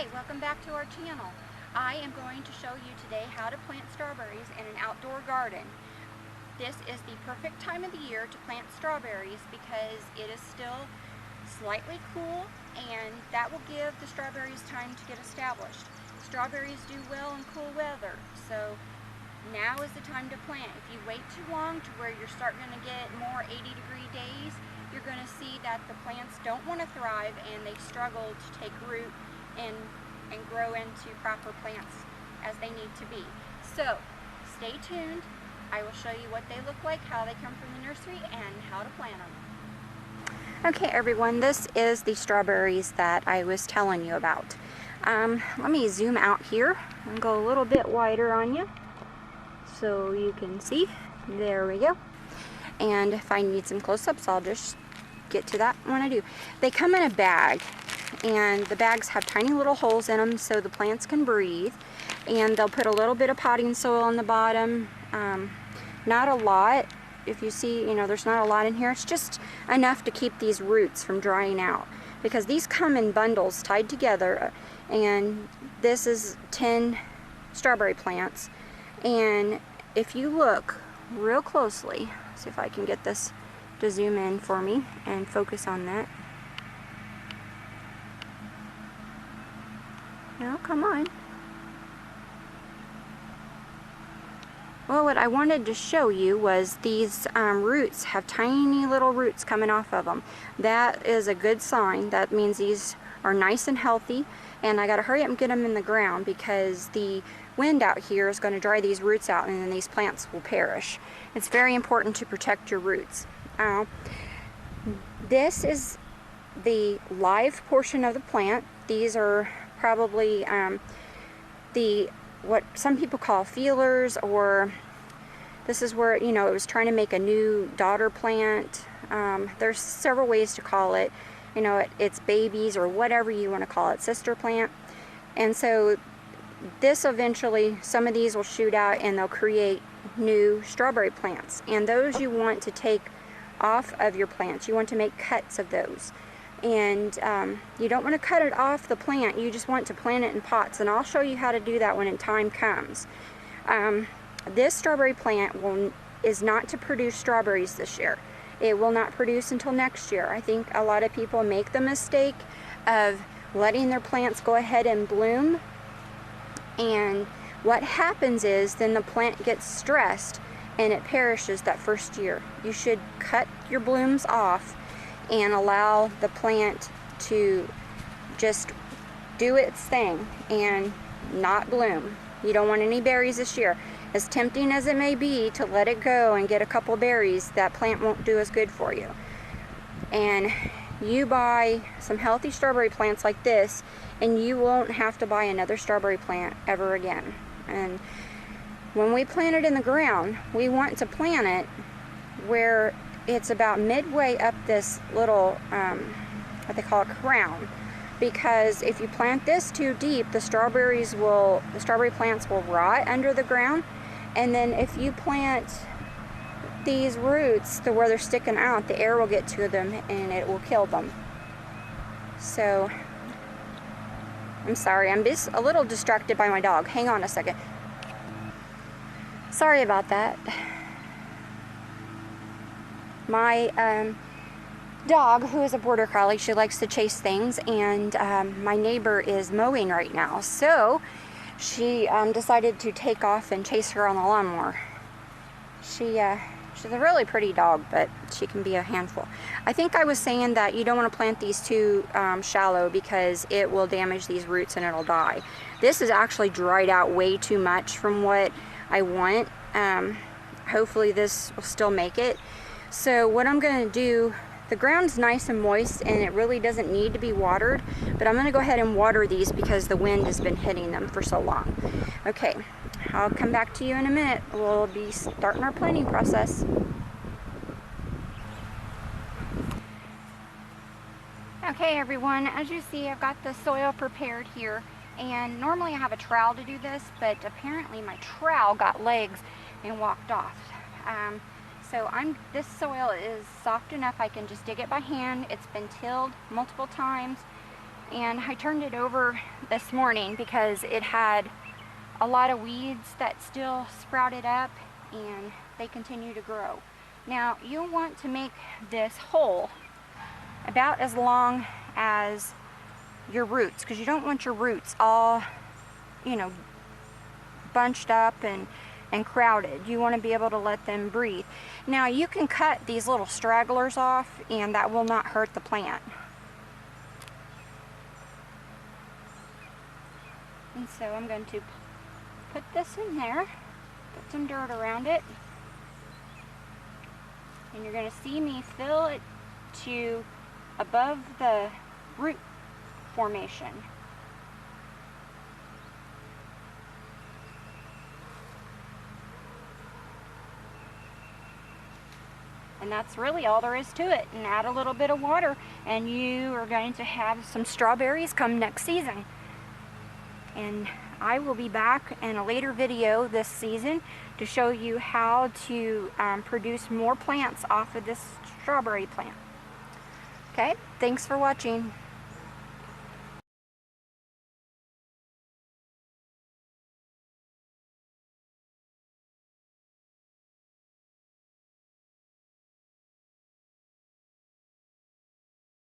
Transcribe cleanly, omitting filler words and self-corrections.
Hi, welcome back to our channel. I am going to show you today how to plant strawberries in an outdoor garden. This is the perfect time of the year to plant strawberries because it is still slightly cool, and that will give the strawberries time to get established. Strawberries do well in cool weather, so now is the time to plant. If you wait too long to where you're starting to get more 80-degree days, you're going to see that the plants don't want to thrive and they struggle to take root and grow into proper plants as they need to be. So stay tuned. I will show you what they look like, how they come from the nursery, and how to plant them. Okay everyone, this is the strawberries that I was telling you about. Let me zoom out here and go a little bit wider on you so you can see. There we go. And if I need some close-ups, I'll just get to that when I do. They come in a bag, and the bags have tiny little holes in them so the plants can breathe, and they'll put a little bit of potting soil on the bottom. Not a lot. If you see, there's not a lot in here. It's just enough to keep these roots from drying out, because these come in bundles tied together, and this is 10 strawberry plants. And if you look real closely, see if I can get this to zoom in for me and focus on that. No, come on. Well, what I wanted to show you was these roots have tiny little roots coming off of them. That is a good sign. That means these are nice and healthy, and I gotta hurry up and get them in the ground because the wind out here is going to dry these roots out, and then these plants will perish. It's very important to protect your roots. This is the live portion of the plant. These are probably what some people call feelers, or this is where it was trying to make a new daughter plant. There's several ways to call it. It's babies or whatever you want to call it, sister plant. And so this eventually, some of these will shoot out and they'll create new strawberry plants, and those you want to take off of your plants. You want to make cuts of those, and you don't want to cut it off the plant. You just want to plant it in pots, and I'll show you how to do that when time comes. This strawberry plant is not to produce strawberries this year. It will not produce until next year. I think a lot of people make the mistake of letting their plants go ahead and bloom, and what happens is then the plant gets stressed and it perishes that first year. You should cut your blooms off and allow the plant to just do its thing and not bloom. You don't want any berries this year. As tempting as it may be to let it go and get a couple berries, that plant won't do as good for you. And you buy some healthy strawberry plants like this, and you won't have to buy another strawberry plant ever again. And when we plant it in the ground, we want to plant it where it's about midway up this little, what they call a crown. Because if you plant this too deep, the strawberry plants will rot under the ground. And then if you plant these roots to where they're sticking out, the air will get to them and it will kill them. So, I'm sorry, I'm just a little distracted by my dog. Hang on a second. Sorry about that. My dog, who is a border collie, she likes to chase things, and my neighbor is mowing right now, so she decided to take off and chase her on the lawnmower. She's a really pretty dog, but she can be a handful. I think I was saying that you don't want to plant these too shallow because it will damage these roots and it'll die. This is actually dried out way too much from what I want. Hopefully this will still make it. So what I'm going to do, the ground's nice and moist and it really doesn't need to be watered, but I'm going to go ahead and water these because the wind has been hitting them for so long. Okay, I'll come back to you in a minute. We'll be starting our planting process. Okay everyone, as you see, I've got the soil prepared here, and normally I have a trowel to do this, but apparently my trowel got legs and walked off. So this soil is soft enough I can just dig it by hand. It's been tilled multiple times, and I turned it over this morning because it had a lot of weeds that still sprouted up and they continue to grow. Now you'll want to make this hole about as long as your roots, because you don't want your roots all, you know, bunched up and crowded. You want to be able to let them breathe. Now you can cut these little stragglers off and that will not hurt the plant. And so I'm going to put this in there, put some dirt around it, and you're going to see me fill it to above the root formation. And that's really all there is to it. And add a little bit of water and you are going to have some strawberries come next season. And I will be back in a later video this season to show you how to produce more plants off of this strawberry plant. Okay, thanks for watching.